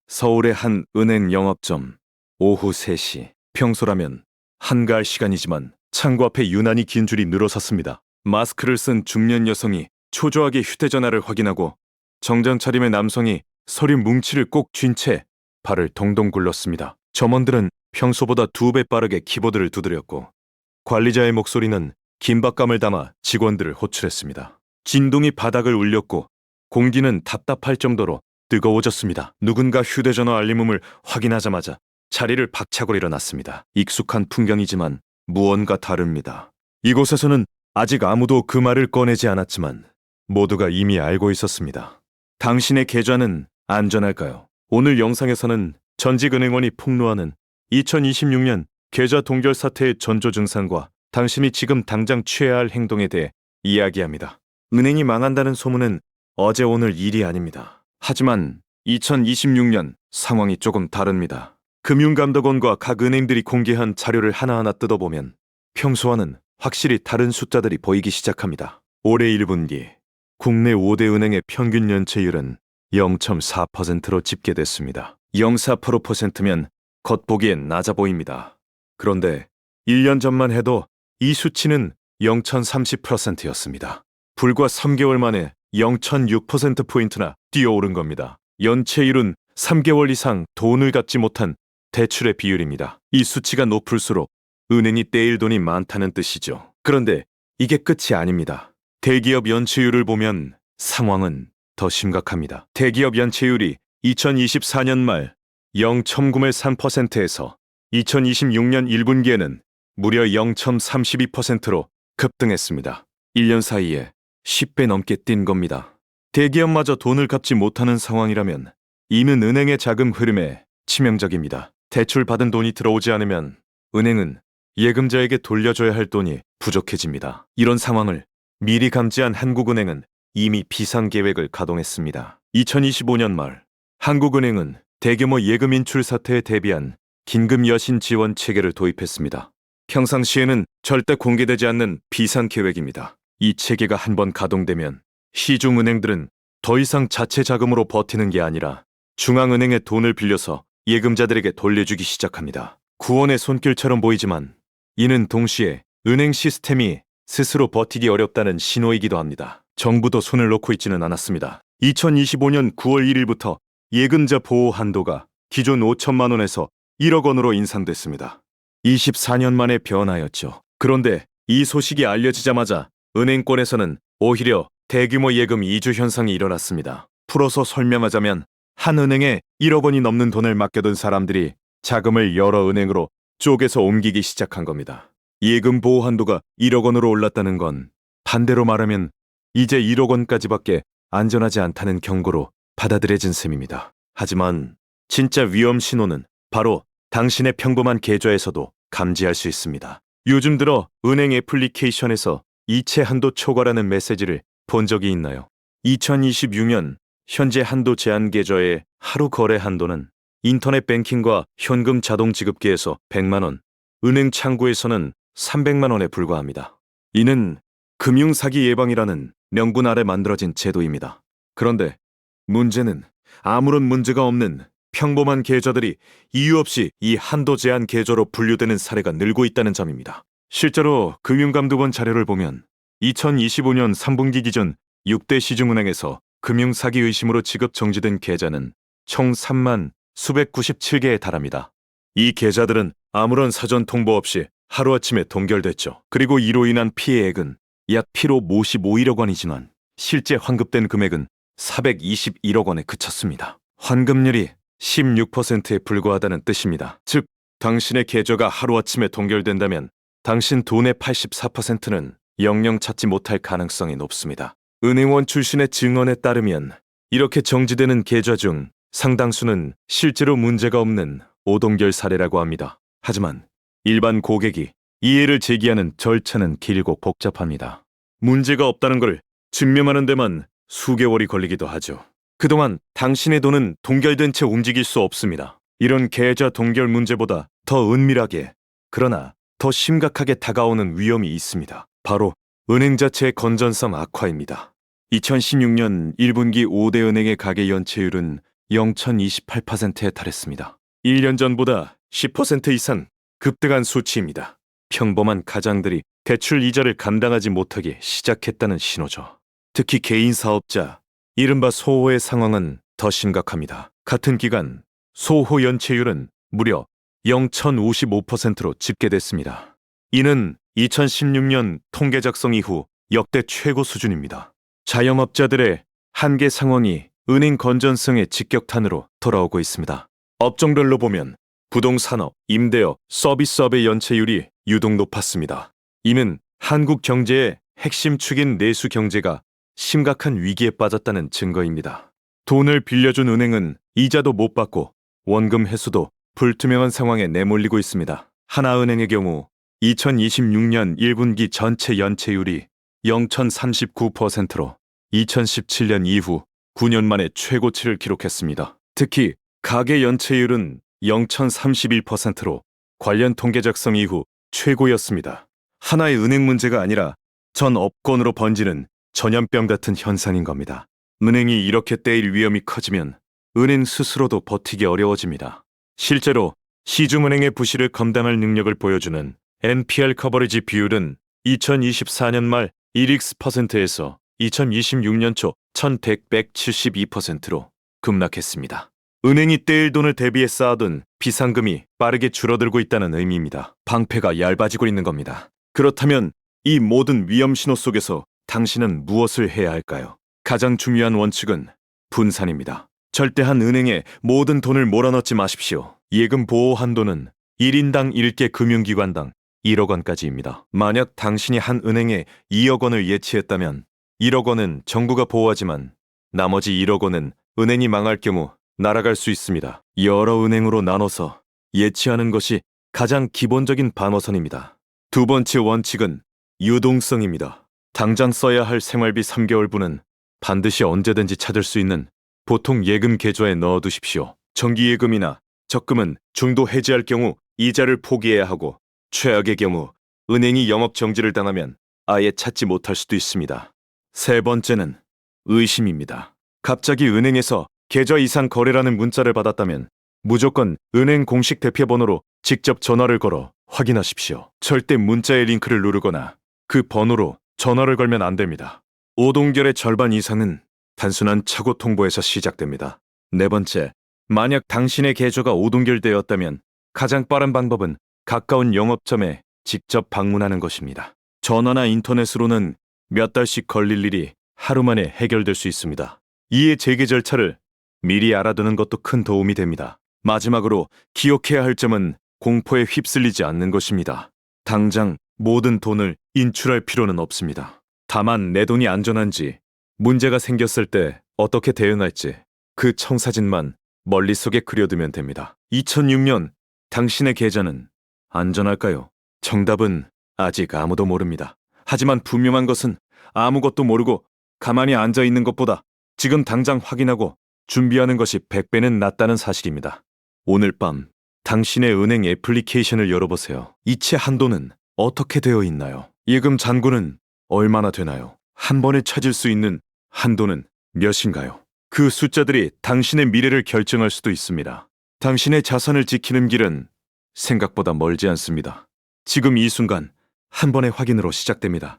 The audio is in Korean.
서울의 한 은행 영업점. 오후 3시. 평소라면 한가할 시간이지만 창구 앞에 유난히 긴 줄이 늘어섰습니다. 마스크를 쓴 중년 여성이 초조하게 휴대전화를 확인하고 정장 차림의 남성이 서류 뭉치를 꼭 쥔 채 발을 동동 굴렀습니다. 점원들은 평소보다 2배 빠르게 키보드를 두드렸고 관리자의 목소리는 긴박감을 담아 직원들을 호출했습니다. 진동이 바닥을 울렸고 공기는 답답할 정도로 뜨거워졌습니다. 누군가 휴대전화 알림음을 확인하자마자 자리를 박차고 일어났습니다. 익숙한 풍경이지만 무언가 다릅니다. 이곳에서는 아직 아무도 그 말을 꺼내지 않았지만 모두가 이미 알고 있었습니다. 당신의 계좌는 안전할까요? 오늘 영상에서는 전직 은행원이 폭로하는 2026년 계좌 동결 사태의 전조 증상과 당신이 지금 당장 취해야 할 행동에 대해 이야기합니다. 은행이 망한다는 소문은 어제 오늘 일이 아닙니다. 하지만 2026년 상황이 조금 다릅니다. 금융감독원과 각 은행들이 공개한 자료를 하나하나 뜯어보면 평소와는 확실히 다른 숫자들이 보이기 시작합니다. 올해 1분기 국내 5대 은행의 평균 연체율은 0.4%로 집계됐습니다. 0.4%면 겉보기엔 낮아 보입니다. 그런데 1년 전만 해도 이 수치는 0.30%였습니다. 불과 3개월 만에 0.6%포인트나 뛰어오른 겁니다. 연체율은 3개월 이상 돈을 갚지 못한 대출의 비율입니다. 이 수치가 높을수록 은행이 떼일 돈이 많다는 뜻이죠. 그런데 이게 끝이 아닙니다. 대기업 연체율을 보면 상황은 더 심각합니다. 대기업 연체율이 2024년 말 0.93%에서 2026년 1분기에는 무려 0.32%로 급등했습니다. 1년 사이에 10배 넘게 뛴 겁니다. 대기업마저 돈을 갚지 못하는 상황이라면 이는 은행의 자금 흐름에 치명적입니다. 대출 받은 돈이 들어오지 않으면 은행은 예금자에게 돌려줘야 할 돈이 부족해집니다. 이런 상황을 미리 감지한 한국은행은 이미 비상계획을 가동했습니다. 2025년 말 한국은행은 대규모 예금 인출 사태에 대비한 긴급 여신 지원 체계를 도입했습니다. 평상시에는 절대 공개되지 않는 비상계획입니다. 이 체계가 한번 가동되면 시중은행들은 더 이상 자체 자금으로 버티는 게 아니라 중앙은행의 돈을 빌려서 예금자들에게 돌려주기 시작합니다. 구원의 손길처럼 보이지만 이는 동시에 은행 시스템이 스스로 버티기 어렵다는 신호이기도 합니다. 정부도 손을 놓고 있지는 않았습니다. 2025년 9월 1일부터 예금자 보호 한도가 기존 5천만 원에서 1억 원으로 인상됐습니다. 24년 만의 변화였죠. 그런데 이 소식이 알려지자마자 은행권에서는 오히려 대규모 예금 이주 현상이 일어났습니다. 풀어서 설명하자면 한 은행에 1억 원이 넘는 돈을 맡겨둔 사람들이 자금을 여러 은행으로 쪼개서 옮기기 시작한 겁니다. 예금 보호 한도가 1억 원으로 올랐다는 건 반대로 말하면 이제 1억 원까지밖에 안전하지 않다는 경고로 받아들여진 셈입니다. 하지만 진짜 위험 신호는 바로 당신의 평범한 계좌에서도 감지할 수 있습니다. 요즘 들어 은행 애플리케이션에서 이체 한도 초과라는 메시지를 본 적이 있나요? 2026년 현재 한도 제한 계좌의 하루 거래 한도는 인터넷 뱅킹과 현금 자동 지급기에서 100만 원, 은행 창구에서는 300만 원에 불과합니다. 이는 금융사기 예방이라는 명분 아래 만들어진 제도입니다. 그런데 문제는 아무런 문제가 없는 평범한 계좌들이 이유 없이 이 한도 제한 계좌로 분류되는 사례가 늘고 있다는 점입니다. 실제로 금융감독원 자료를 보면 2025년 3분기 기준 6대 시중은행에서 금융사기 의심으로 지급 정지된 계좌는 총 3만 수백 97개에 달합니다. 이 계좌들은 아무런 사전 통보 없이 하루아침에 동결됐죠. 그리고 이로 인한 피해액은 약 피로 55일억 원이지만 실제 환급된 금액은 421억 원에 그쳤습니다. 환급률이 16%에 불과하다는 뜻입니다. 즉, 당신의 계좌가 하루아침에 동결된다면 당신 돈의 84%는 영영 찾지 못할 가능성이 높습니다. 은행원 출신의 증언에 따르면 이렇게 정지되는 계좌 중 상당수는 실제로 문제가 없는 오동결 사례라고 합니다. 하지만 일반 고객이 이해를 제기하는 절차는 길고 복잡합니다. 문제가 없다는 걸 증명하는 데만 수개월이 걸리기도 하죠. 그동안 당신의 돈은 동결된 채 움직일 수 없습니다. 이런 계좌 동결 문제보다 더 은밀하게, 그러나 더 심각하게 다가오는 위험이 있습니다. 바로 은행 자체의 건전성 악화입니다. 2016년 1분기 5대 은행의 가계 연체율은 0.28%에 달했습니다. 1년 전보다 10% 이상 급등한 수치입니다. 평범한 가장들이 대출 이자를 감당하지 못하기 시작했다는 신호죠. 특히 개인 사업자, 이른바 소호의 상황은 더 심각합니다. 같은 기간 소호 연체율은 무려 0.55%로 집계됐습니다. 이는 2016년 통계 작성 이후 역대 최고 수준입니다. 자영업자들의 한계 상황이 은행 건전성의 직격탄으로 돌아오고 있습니다. 업종별로 보면 부동산업, 임대업, 서비스업의 연체율이 유독 높았습니다. 이는 한국 경제의 핵심 축인 내수 경제가 심각한 위기에 빠졌다는 증거입니다. 돈을 빌려준 은행은 이자도 못 받고 원금 회수도 불투명한 상황에 내몰리고 있습니다. 하나은행의 경우 2026년 1분기 전체 연체율이 0.39%로 2017년 이후 9년 만에 최고치를 기록했습니다. 특히 가계 연체율은 0.31%로 관련 통계 작성 이후 최고였습니다. 하나의 은행 문제가 아니라 전 업권으로 번지는 전염병 같은 현상인 겁니다. 은행이 이렇게 떼일 위험이 커지면 은행 스스로도 버티기 어려워집니다. 실제로 시중은행의 부실을 감당할 능력을 보여주는 NPL 커버리지 비율은 2024년 말 1x%에서 2026년 초 1172%로 급락했습니다. 은행이 떼일 돈을 대비해 쌓아둔 비상금이 빠르게 줄어들고 있다는 의미입니다. 방패가 얇아지고 있는 겁니다. 그렇다면 이 모든 위험 신호 속에서 당신은 무엇을 해야 할까요? 가장 중요한 원칙은 분산입니다. 절대 한 은행에 모든 돈을 몰아넣지 마십시오. 예금 보호 한도는 1인당 1개 금융기관당 1억 원까지입니다. 만약 당신이 한 은행에 2억 원을 예치했다면 1억 원은 정부가 보호하지만 나머지 1억 원은 은행이 망할 경우 날아갈 수 있습니다. 여러 은행으로 나눠서 예치하는 것이 가장 기본적인 방어선입니다. 두 번째 원칙은 유동성입니다. 당장 써야 할 생활비 3개월분은 반드시 언제든지 찾을 수 있는 보통 예금 계좌에 넣어두십시오. 정기예금이나 적금은 중도 해지할 경우 이자를 포기해야 하고 최악의 경우 은행이 영업 정지를 당하면 아예 찾지 못할 수도 있습니다. 세 번째는 의심입니다. 갑자기 은행에서 계좌 이상 거래라는 문자를 받았다면 무조건 은행 공식 대표번호로 직접 전화를 걸어 확인하십시오. 절대 문자의 링크를 누르거나 그 번호로 전화를 걸면 안 됩니다. 오동결의 절반 이상은 단순한 착오 통보에서 시작됩니다. 네 번째, 만약 당신의 계좌가 오동결되었다면 가장 빠른 방법은 가까운 영업점에 직접 방문하는 것입니다. 전화나 인터넷으로는 몇 달씩 걸릴 일이 하루 만에 해결될 수 있습니다. 이해 재개 절차를 미리 알아두는 것도 큰 도움이 됩니다. 마지막으로 기억해야 할 점은 공포에 휩쓸리지 않는 것입니다. 당장 모든 돈을 인출할 필요는 없습니다. 다만 내 돈이 안전한지, 문제가 생겼을 때 어떻게 대응할지 그 청사진만 머릿속에 그려두면 됩니다. 2006년 당신의 계좌는 안전할까요? 정답은 아직 아무도 모릅니다. 하지만 분명한 것은 아무것도 모르고 가만히 앉아 있는 것보다 지금 당장 확인하고 준비하는 것이 100배는 낫다는 사실입니다. 오늘 밤 당신의 은행 애플리케이션을 열어보세요. 이체 한도는 어떻게 되어 있나요? 예금 잔고는 얼마나 되나요? 한 번에 찾을 수 있는 한도는 몇인가요? 그 숫자들이 당신의 미래를 결정할 수도 있습니다. 당신의 자산을 지키는 길은 생각보다 멀지 않습니다. 지금 이 순간 한 번의 확인으로 시작됩니다.